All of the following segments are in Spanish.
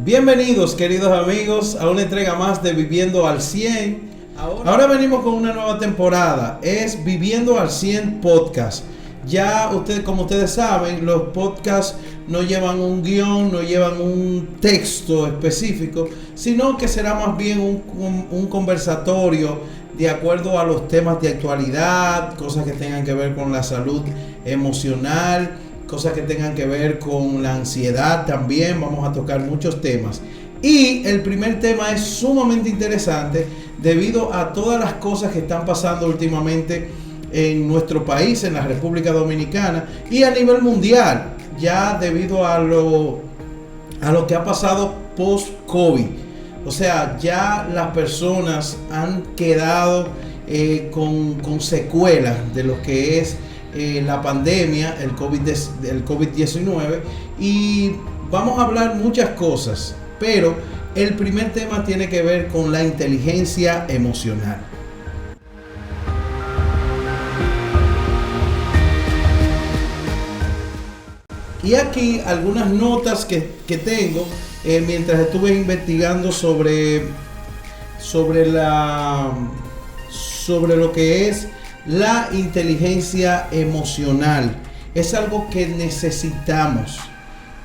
Bienvenidos, queridos amigos, a una entrega más de Viviendo al 100. Ahora venimos con una nueva temporada, es Viviendo al 100 Podcast. Ya como ustedes saben, los podcasts no llevan un guión, no llevan un texto específico, sino que será más bien un conversatorio de acuerdo a los temas de actualidad, cosas que tengan que ver con la salud emocional, cosas que tengan que ver con la ansiedad también. Vamos a tocar muchos temas. Y el primer tema es sumamente interesante debido a todas las cosas que están pasando últimamente en nuestro país, en la República Dominicana y a nivel mundial, ya debido a lo que ha pasado post-COVID. O sea, ya las personas han quedado con secuelas de lo que es la pandemia, el COVID-19, y vamos a hablar muchas cosas, pero el primer tema tiene que ver con la inteligencia emocional. Y aquí algunas notas que tengo mientras estuve investigando sobre lo que es la inteligencia emocional. Es algo que necesitamos.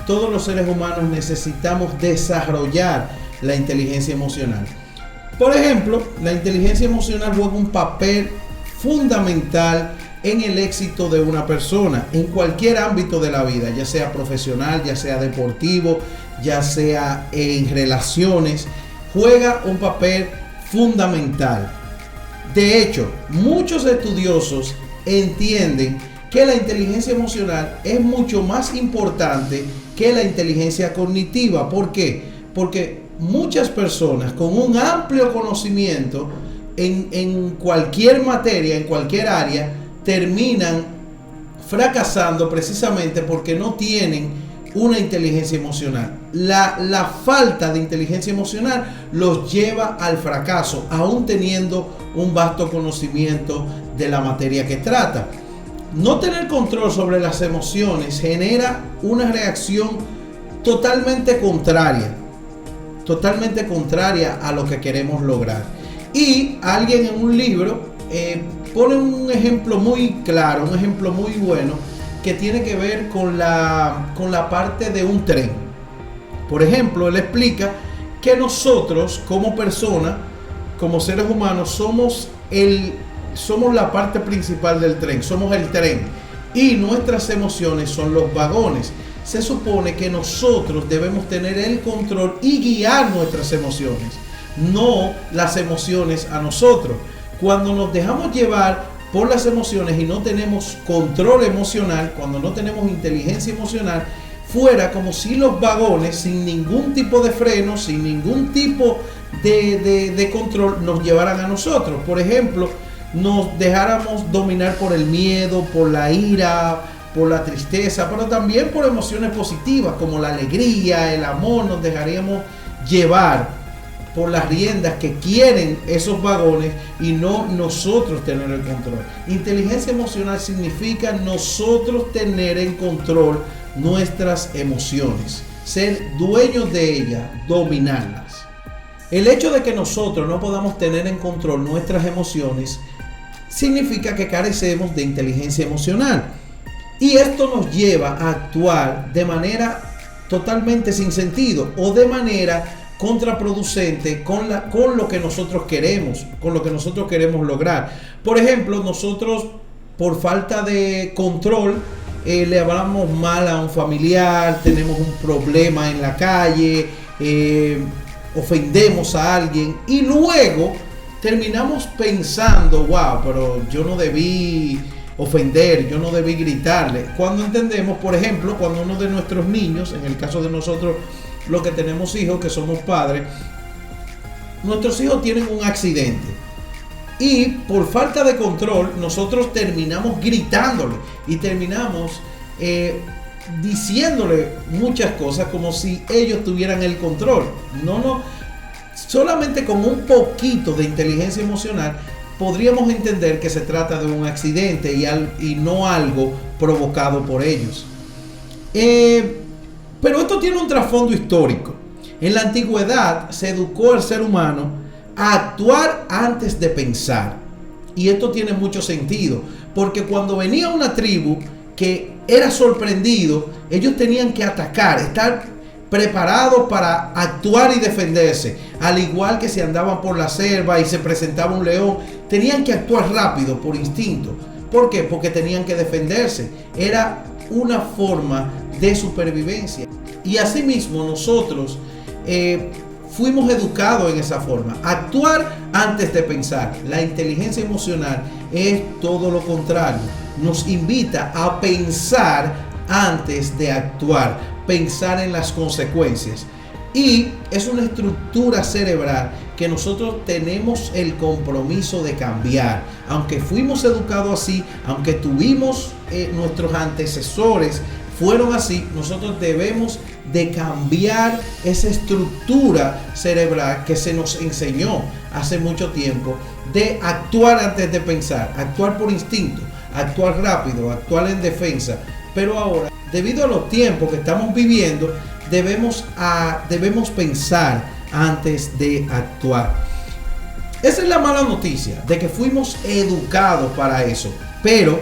Todos los seres humanos necesitamos desarrollar la inteligencia emocional. Por ejemplo, la inteligencia emocional juega un papel fundamental en el éxito de una persona, en cualquier ámbito de la vida, ya sea profesional, ya sea deportivo, ya sea en relaciones, juega un papel fundamental. De hecho, muchos estudiosos entienden que la inteligencia emocional es mucho más importante que la inteligencia cognitiva. ¿Por qué? Porque muchas personas con un amplio conocimiento en cualquier materia, en cualquier área, terminan fracasando precisamente porque no tienen una inteligencia emocional. La falta de inteligencia emocional los lleva al fracaso, aún teniendo un vasto conocimiento de la materia que trata. No tener control sobre las emociones genera una reacción totalmente contraria a lo que queremos lograr. Y alguien en un libro pone un ejemplo muy claro, un ejemplo muy bueno, que tiene que ver con la parte de un tren. Por ejemplo, él explica que nosotros como personas, como seres humanos, somos la parte principal del tren, somos el tren, y nuestras emociones son los vagones. Se supone que nosotros debemos tener el control y guiar nuestras emociones, no las emociones a nosotros. Cuando nos dejamos llevar por las emociones y no tenemos control emocional, cuando no tenemos inteligencia emocional, fuera como si los vagones, sin ningún tipo de freno, sin ningún tipo de control, nos llevaran a nosotros. Por ejemplo, nos dejáramos dominar por el miedo, por la ira, por la tristeza, pero también por emociones positivas como la alegría, el amor. Nos dejaríamos llevar por las riendas que quieren esos vagones y no nosotros tener el control. Inteligencia emocional significa nosotros tener en control nuestras emociones, ser dueños de ellas, dominarlas. El hecho de que nosotros no podamos tener en control nuestras emociones significa que carecemos de inteligencia emocional. Y esto nos lleva a actuar de manera totalmente sin sentido o de manera contraproducente con lo que nosotros queremos, con lo que nosotros queremos lograr. Por ejemplo, nosotros por falta de control le hablamos mal a un familiar, tenemos un problema en la calle, ofendemos a alguien y luego terminamos pensando, wow, pero yo no debí ofender, yo no debí gritarle. Cuando entendemos, por ejemplo, cuando uno de nuestros niños, en el caso de nosotros los que tenemos hijos, que somos padres, nuestros hijos tienen un accidente y por falta de control nosotros terminamos gritándole y terminamos diciéndole muchas cosas como si ellos tuvieran el control. No, solamente con un poquito de inteligencia emocional podríamos entender que se trata de un accidente y no algo provocado por ellos. Pero esto tiene un trasfondo histórico. En la antigüedad se educó al ser humano a actuar antes de pensar. Y esto tiene mucho sentido, porque cuando venía una tribu que era sorprendido, ellos tenían que atacar, estar preparados para actuar y defenderse. Al igual que si andaban por la selva y se presentaba un león, tenían que actuar rápido por instinto. ¿Por qué? Porque tenían que defenderse. Era una forma de supervivencia. Y asimismo nosotros fuimos educados en esa forma. Actuar antes de pensar. La inteligencia emocional es todo lo contrario. Nos invita a pensar antes de actuar. Pensar en las consecuencias. Y es una estructura cerebral que nosotros tenemos el compromiso de cambiar. Aunque fuimos educados así, aunque tuvimos nuestros antecesores fueron así, nosotros debemos de cambiar esa estructura cerebral que se nos enseñó hace mucho tiempo de actuar antes de pensar, actuar por instinto, actuar rápido, actuar en defensa. Pero ahora, debido a los tiempos que estamos viviendo, debemos pensar antes de actuar. Esa es la mala noticia, de que fuimos educados para eso. Pero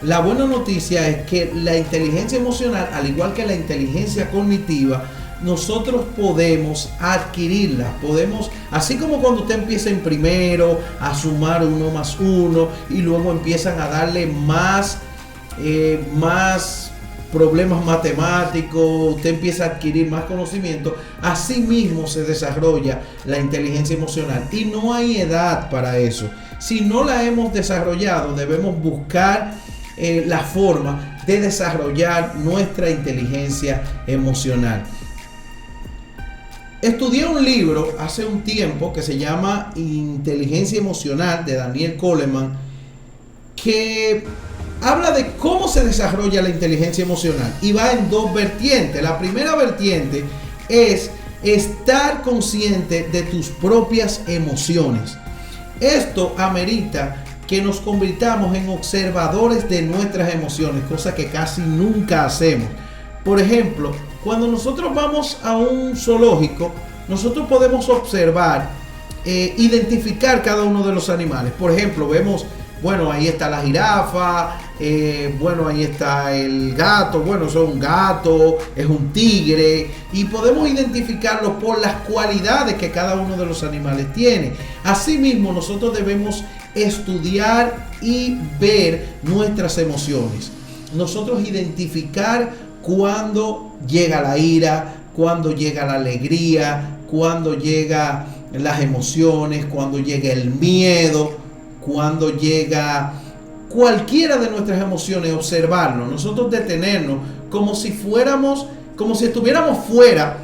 la buena noticia es que la inteligencia emocional, al igual que la inteligencia cognitiva, nosotros podemos adquirirla. Podemos, así como cuando usted empieza en primero a sumar 1 más 1 y luego empiezan a darle más problemas matemáticos, usted empieza a adquirir más conocimiento, así mismo se desarrolla la inteligencia emocional. Y no hay edad para eso. Si no la hemos desarrollado, debemos buscar la forma de desarrollar nuestra inteligencia emocional. Estudié un libro hace un tiempo que se llama Inteligencia Emocional, de Daniel Goleman, que habla de cómo se desarrolla la inteligencia emocional y va en 2 vertientes. La primera vertiente es estar consciente de tus propias emociones. Esto amerita que nos convirtamos en observadores de nuestras emociones, cosa que casi nunca hacemos. Por ejemplo, cuando nosotros vamos a un zoológico, nosotros podemos observar, identificar cada uno de los animales. Por ejemplo, vemos, bueno, ahí está la jirafa, bueno, ahí está el gato, bueno, eso es un gato, es un tigre, y podemos identificarlo por las cualidades que cada uno de los animales tiene. Asimismo, nosotros debemos estudiar y ver nuestras emociones. Nosotros identificar cuando llega la ira, cuando llega la alegría, cuando llegan las emociones, cuando llega el miedo, cuando llega cualquiera de nuestras emociones, observarlo, nosotros detenernos como si estuviéramos fuera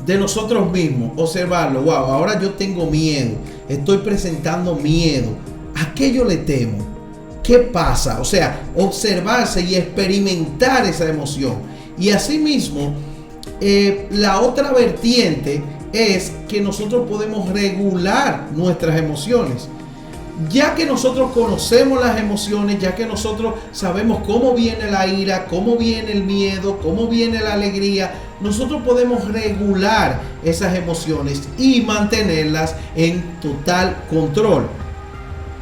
de nosotros mismos, observarlo. Wow, ahora yo tengo miedo, estoy presentando miedo. ¿A qué yo le temo? ¿Qué pasa? O sea, observarse y experimentar esa emoción. Y asimismo, la otra vertiente es que nosotros podemos regular nuestras emociones. Ya que nosotros conocemos las emociones, ya que nosotros sabemos cómo viene la ira, cómo viene el miedo, cómo viene la alegría, nosotros podemos regular esas emociones y mantenerlas en total control.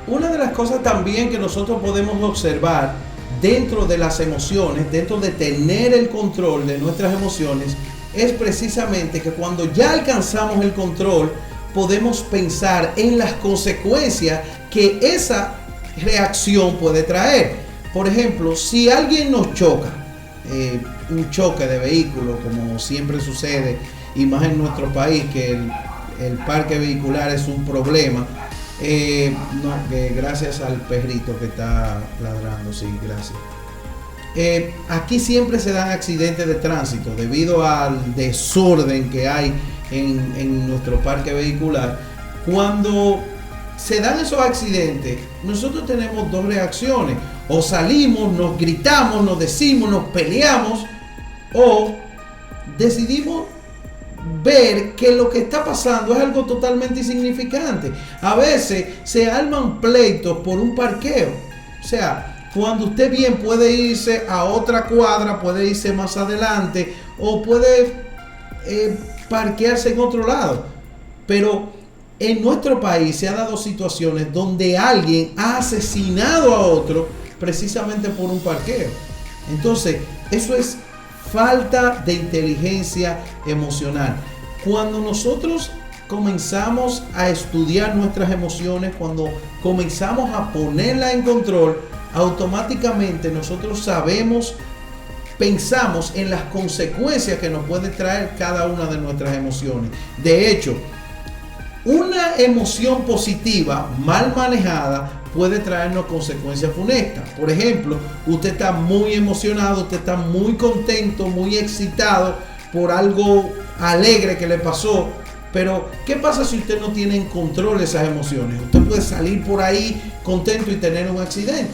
Una de las cosas también que nosotros podemos observar dentro de las emociones, dentro de tener el control de nuestras emociones, es precisamente que cuando ya alcanzamos el control, podemos pensar en las consecuencias que esa reacción puede traer. Por ejemplo, si alguien nos choca, un choque de vehículo, como siempre sucede, y más en nuestro país, que el parque vehicular es un problema. Gracias al perrito que está ladrando, sí, gracias. Aquí siempre se dan accidentes de tránsito debido al desorden que hay en nuestro parque vehicular. Cuando se dan esos accidentes, nosotros tenemos 2 reacciones: o salimos, nos gritamos, nos decimos, nos peleamos, o decidimos ver que lo que está pasando es algo totalmente insignificante. A veces se arman pleitos por un parqueo. O sea, cuando usted bien puede irse a otra cuadra, puede irse más adelante, o puede parquearse en otro lado. Pero en nuestro país se han dado situaciones donde alguien ha asesinado a otro precisamente por un parqueo. Entonces, eso es falta de inteligencia emocional. Cuando nosotros comenzamos a estudiar nuestras emociones, cuando comenzamos a ponerlas en control, automáticamente nosotros pensamos en las consecuencias que nos puede traer cada una de nuestras emociones. De hecho, una emoción positiva mal manejada puede traernos consecuencias funestas. Por ejemplo, usted está muy emocionado, usted está muy contento, muy excitado por algo alegre que le pasó. Pero, ¿qué pasa si usted no tiene en control esas emociones? Usted puede salir por ahí contento y tener un accidente.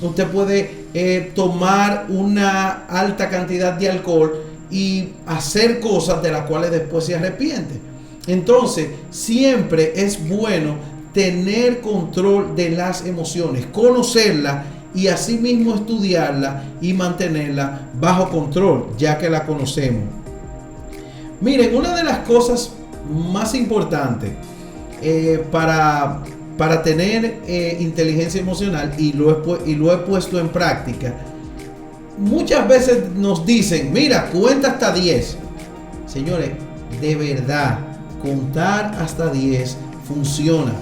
Usted puede tomar una alta cantidad de alcohol y hacer cosas de las cuales después se arrepiente. Entonces, siempre es bueno tener control de las emociones, conocerlas y asimismo estudiarla y mantenerla bajo control, ya que la conocemos. Miren, una de las cosas más importantes para tener inteligencia emocional, y lo he puesto en práctica, muchas veces nos dicen, mira, cuenta hasta 10. Señores, de verdad, contar hasta 10 funciona.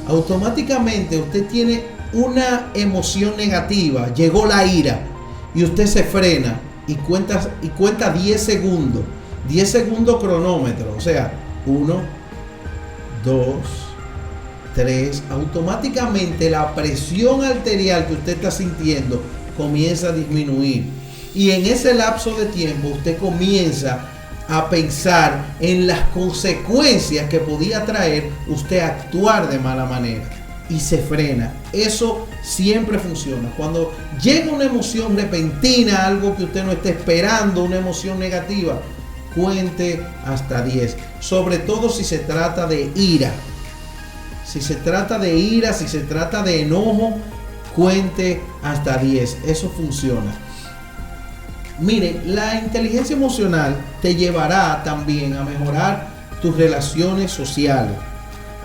Automáticamente usted tiene una emoción negativa, llegó la ira, y usted se frena y cuenta 10 segundos. 10 segundos cronómetro, o sea, 1, 2, 3, automáticamente la presión arterial que usted está sintiendo comienza a disminuir. Y en ese lapso de tiempo usted comienza a pensar en las consecuencias que podía traer usted actuar de mala manera y se frena. Eso siempre funciona. Cuando llega una emoción repentina, algo que usted no está esperando, una emoción negativa, cuente hasta 10. Sobre todo si se trata de ira. Si se trata de ira, si se trata de enojo, cuente hasta 10. Eso funciona. Miren, la inteligencia emocional te llevará también a mejorar tus relaciones sociales,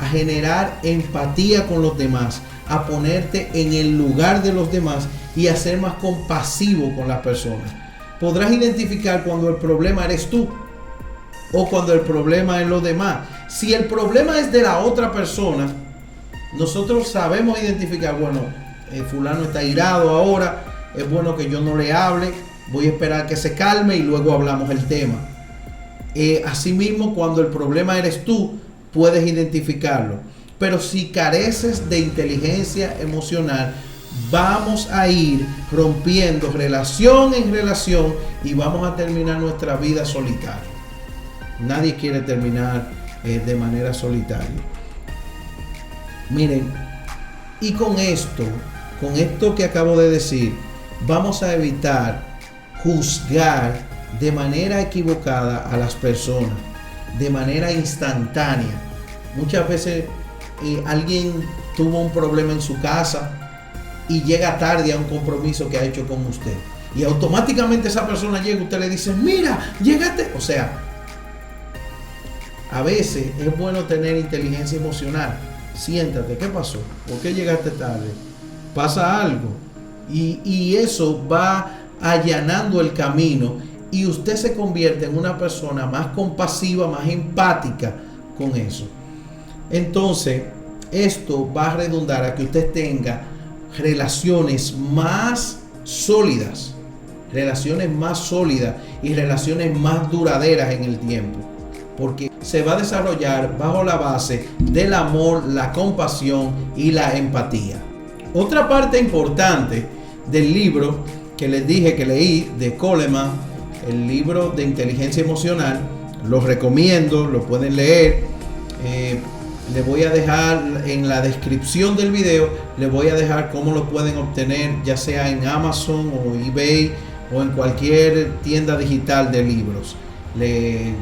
a generar empatía con los demás, a ponerte en el lugar de los demás y a ser más compasivo con las personas. Podrás identificar cuando el problema eres tú o cuando el problema es los demás. Si el problema es de la otra persona, nosotros sabemos identificar, bueno, fulano está irado ahora, es bueno que yo no le hable, voy a esperar que se calme y luego hablamos el tema. Asimismo, cuando el problema eres tú, puedes identificarlo. Pero si careces de inteligencia emocional, vamos a ir rompiendo relación en relación y vamos a terminar nuestra vida solitaria. Nadie quiere terminar de manera solitaria. Miren, y con esto que acabo de decir, vamos a evitar juzgar de manera equivocada a las personas, de manera instantánea. Muchas veces alguien tuvo un problema en su casa y llega tarde a un compromiso que ha hecho con usted. Y automáticamente esa persona llega y usted le dice, mira, llegaste. O sea, a veces es bueno tener inteligencia emocional. Siéntate, ¿qué pasó? ¿Por qué llegaste tarde? ¿Pasa algo? Y eso va allanando el camino y usted se convierte en una persona más compasiva, más empática con eso. Entonces, esto va a redundar a que usted tenga relaciones más sólidas y relaciones más duraderas en el tiempo, porque se va a desarrollar bajo la base del amor, la compasión y la empatía. Otra parte importante del libro que les dije que leí de Coleman, el libro de inteligencia emocional, lo recomiendo, lo pueden leer. Les voy a dejar en la descripción del video, les voy a dejar cómo lo pueden obtener, ya sea en Amazon o eBay o en cualquier tienda digital de libros,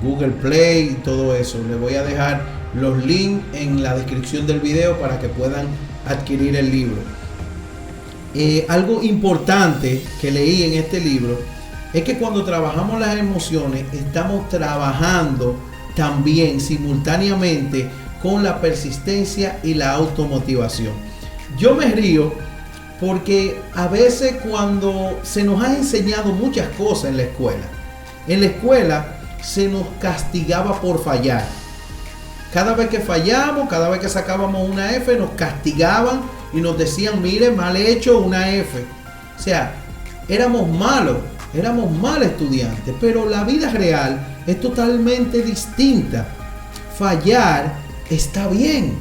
Google Play y todo eso. Les voy a dejar los links en la descripción del video para que puedan adquirir el libro. Algo importante que leí en este libro es que cuando trabajamos las emociones estamos trabajando también simultáneamente con la persistencia y la automotivación. Yo me río porque a veces cuando se nos ha enseñado muchas cosas en la escuela se nos castigaba por fallar. Cada vez que fallamos, cada vez que sacábamos una F, nos castigaban y nos decían, mire, mal hecho, una F. O sea, éramos malos estudiantes, pero la vida real es totalmente distinta. Fallar está bien.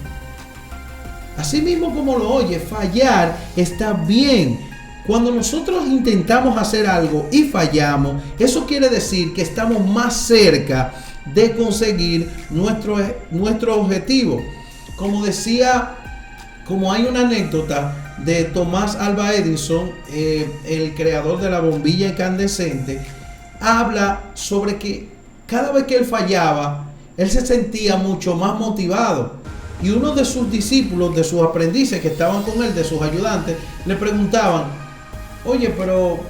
Así mismo como lo oye, fallar está bien. Cuando nosotros intentamos hacer algo y fallamos, eso quiere decir que estamos más cerca de conseguir nuestro objetivo. Como decía, como hay una anécdota de Thomas Alva Edison, el creador de la bombilla incandescente, habla sobre que cada vez que él fallaba, él se sentía mucho más motivado. Y uno de sus discípulos, de sus aprendices que estaban con él, de sus ayudantes, le preguntaban, oye, pero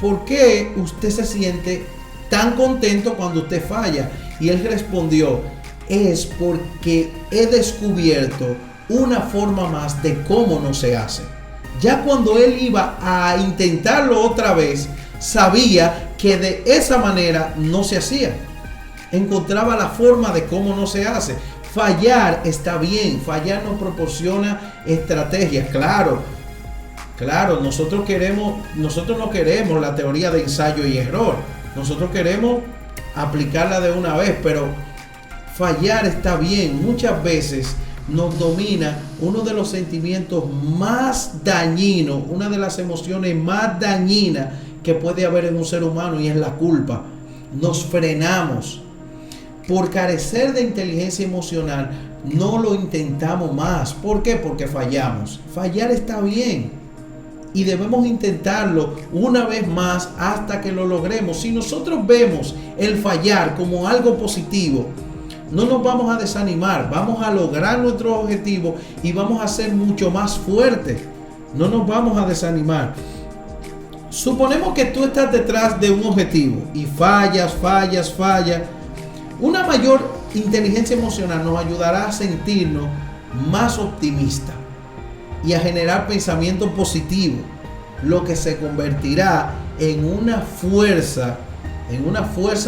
¿por qué usted se siente tan contento cuando usted falla? Y él respondió, es porque he descubierto una forma más de cómo no se hace. Ya cuando él iba a intentarlo otra vez, sabía que de esa manera no se hacía. Encontraba la forma de cómo no se hace. Fallar está bien, fallar nos proporciona estrategias, claro, nosotros no queremos la teoría de ensayo y error, nosotros queremos aplicarla de una vez, pero fallar está bien. Muchas veces nos domina uno de los sentimientos más dañinos, una de las emociones más dañinas que puede haber en un ser humano, y es la culpa. Nos frenamos. Por carecer de inteligencia emocional, no lo intentamos más. ¿Por qué? Porque fallamos. Fallar está bien. Y debemos intentarlo una vez más hasta que lo logremos. Si nosotros vemos el fallar como algo positivo, no nos vamos a desanimar. Vamos a lograr nuestro objetivo y vamos a ser mucho más fuertes. No nos vamos a desanimar. Suponemos que tú estás detrás de un objetivo y fallas. Una mayor inteligencia emocional nos ayudará a sentirnos más optimistas y a generar pensamiento positivo, lo que se convertirá en una fuerza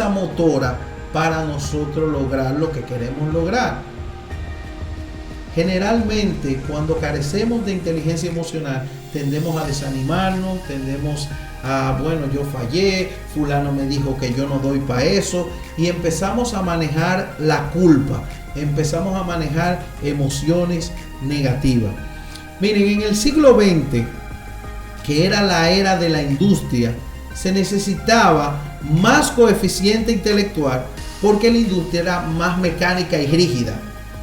motora para nosotros lograr lo que queremos lograr. Generalmente, cuando carecemos de inteligencia emocional, tendemos a desanimarnos, tendemos a, bueno, yo fallé, fulano me dijo que yo no doy para eso, y empezamos a manejar la culpa, empezamos a manejar emociones negativas. Miren, en el siglo XX, que era la era de la industria, se necesitaba más coeficiente intelectual porque la industria era más mecánica y rígida.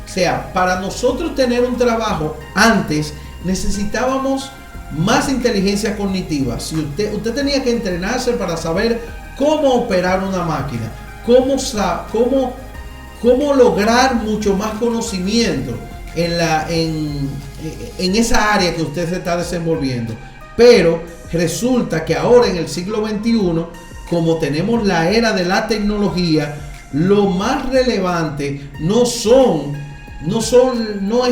O sea, para nosotros tener un trabajo antes necesitábamos más inteligencia cognitiva. Si usted tenía que entrenarse para saber cómo operar una máquina, cómo lograr mucho más conocimiento en esa área que usted se está desenvolviendo. Pero resulta que ahora en el siglo XXI, como tenemos la era de la tecnología, lo más relevante no es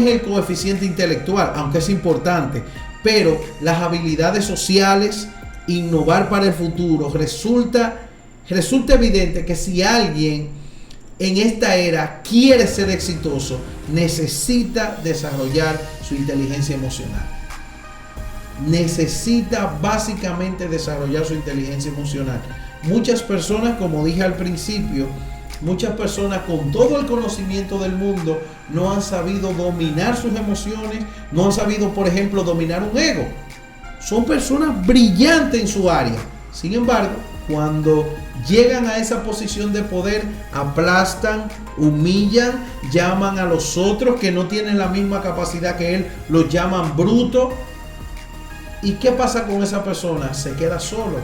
el coeficiente intelectual, aunque es importante, pero las habilidades sociales, innovar para el futuro. Resulta evidente que si alguien en esta era quiere ser exitoso, necesita desarrollar su inteligencia emocional. Necesita básicamente desarrollar su inteligencia emocional. Muchas personas, como dije al principio, muchas personas con todo el conocimiento del mundo no han sabido dominar sus emociones, no han sabido, por ejemplo, dominar un ego. Son personas brillantes en su área. Sin embargo, cuando llegan a esa posición de poder, aplastan, humillan, llaman a los otros que no tienen la misma capacidad que él, los llaman brutos. ¿Y qué pasa con esa persona? Se queda solo.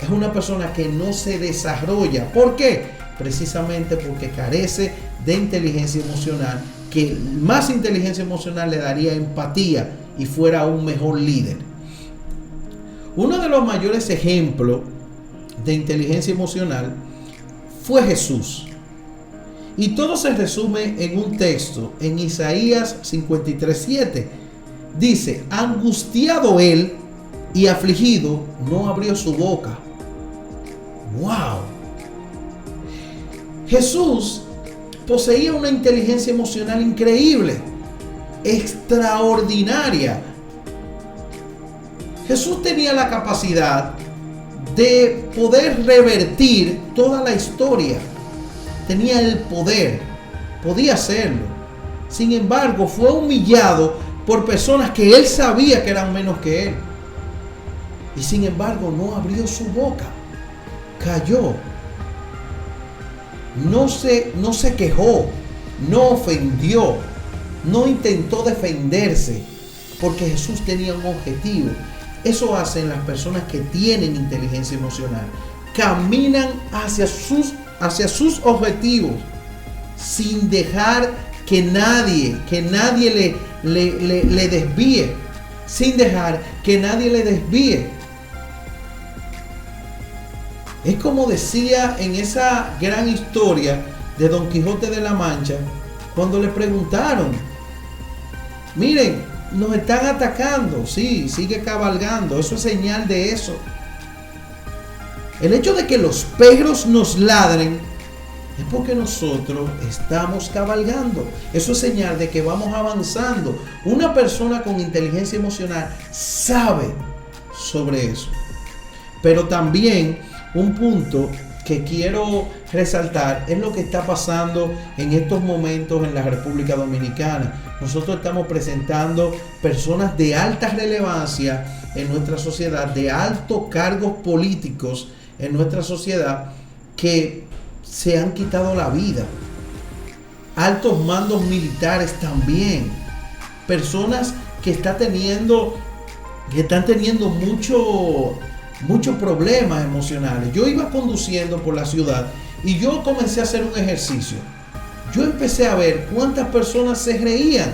Es una persona que no se desarrolla. ¿Por qué? Precisamente porque carece de inteligencia emocional, que más inteligencia emocional le daría empatía y fuera un mejor líder. Uno de los mayores ejemplos de inteligencia emocional fue Jesús. Y todo se resume en un texto, en Isaías 53:7. Dice, angustiado él y afligido, no abrió su boca. ¡Wow! Jesús poseía una inteligencia emocional increíble, extraordinaria. Jesús tenía la capacidad de poder revertir toda la historia. Tenía el poder, podía hacerlo. Sin embargo, fue humillado por personas que él sabía que eran menos que él. Y sin embargo, no abrió su boca. Cayó. No se quejó, no ofendió, no intentó defenderse, porque Jesús tenía un objetivo. Eso hacen las personas que tienen inteligencia emocional. Caminan hacia sus objetivos sin dejar que nadie le desvíe. Sin dejar que nadie le desvíe. Es como decía en esa gran historia de Don Quijote de la Mancha, cuando le preguntaron, miren, nos están atacando, sí, sigue cabalgando, eso es señal de eso. El hecho de que los perros nos ladren es porque nosotros estamos cabalgando. Eso es señal de que vamos avanzando. Una persona con inteligencia emocional sabe sobre eso. Pero también un punto que quiero resaltar es lo que está pasando en estos momentos en la República Dominicana. Nosotros estamos presentando personas de alta relevancia en nuestra sociedad, de altos cargos políticos en nuestra sociedad, que se han quitado la vida. Altos mandos militares también. Personas que están teniendo muchos problemas emocionales. Yo iba conduciendo por la ciudad y yo comencé a hacer un ejercicio. Yo empecé a ver cuántas personas se reían.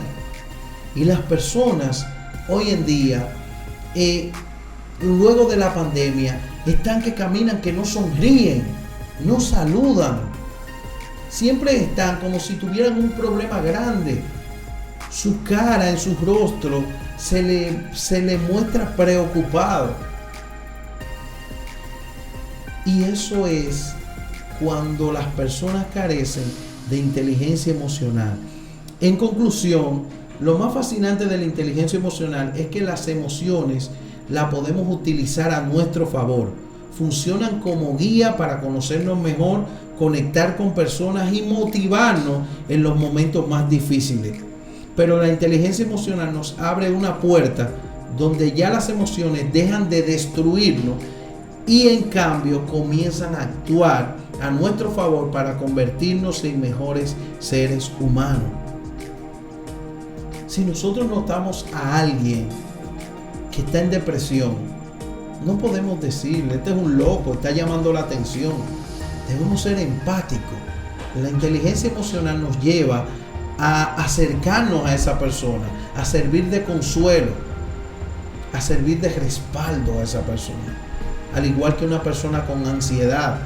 Y las personas hoy en día, luego de la pandemia, están que caminan, que no sonríen, no saludan. Siempre están como si tuvieran un problema grande. Su cara, en su rostro, se le muestra preocupado. Y eso es cuando las personas carecen de inteligencia emocional. En conclusión, lo más fascinante de la inteligencia emocional es que las emociones las podemos utilizar a nuestro favor. Funcionan como guía para conocernos mejor, conectar con personas y motivarnos en los momentos más difíciles. Pero la inteligencia emocional nos abre una puerta donde ya las emociones dejan de destruirnos y en cambio comienzan a actuar a nuestro favor para convertirnos en mejores seres humanos. Si nosotros notamos a alguien que está en depresión, no podemos decirle, este es un loco, está llamando la atención. Debemos ser empáticos. La inteligencia emocional nos lleva a acercarnos a esa persona, a servir de consuelo, a servir de respaldo a esa persona. Al igual que una persona con ansiedad,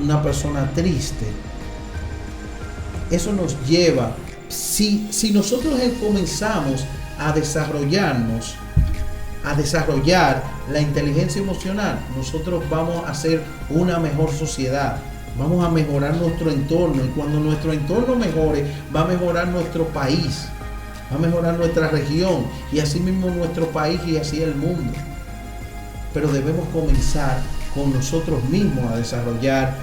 una persona triste. Eso nos lleva, si nosotros comenzamos a desarrollar la inteligencia emocional, nosotros vamos a ser una mejor sociedad. Vamos a mejorar nuestro entorno, y cuando nuestro entorno mejore, va a mejorar nuestro país, va a mejorar nuestra región, y así mismo nuestro país y así el mundo. Pero debemos comenzar con nosotros mismos a desarrollar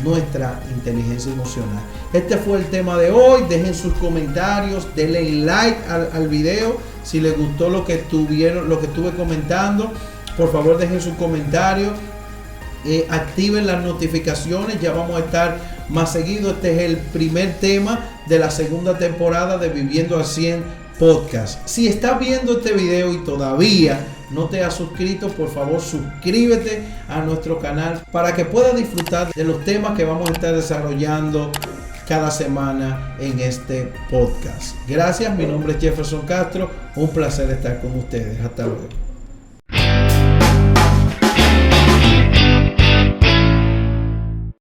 nuestra inteligencia emocional. Este fue el tema de hoy. Dejen sus comentarios, denle like al video si les gustó lo que estuve comentando. Por favor, dejen sus comentarios, activen las notificaciones. Ya vamos a estar más seguido. Este es el primer tema de la segunda temporada de Viviendo al 100 Podcast. Si estás viendo este video y todavía no te has suscrito, por favor suscríbete a nuestro canal para que puedas disfrutar de los temas que vamos a estar desarrollando cada semana en este podcast. Gracias, mi nombre es Jefferson Castro, un placer estar con ustedes. Hasta luego.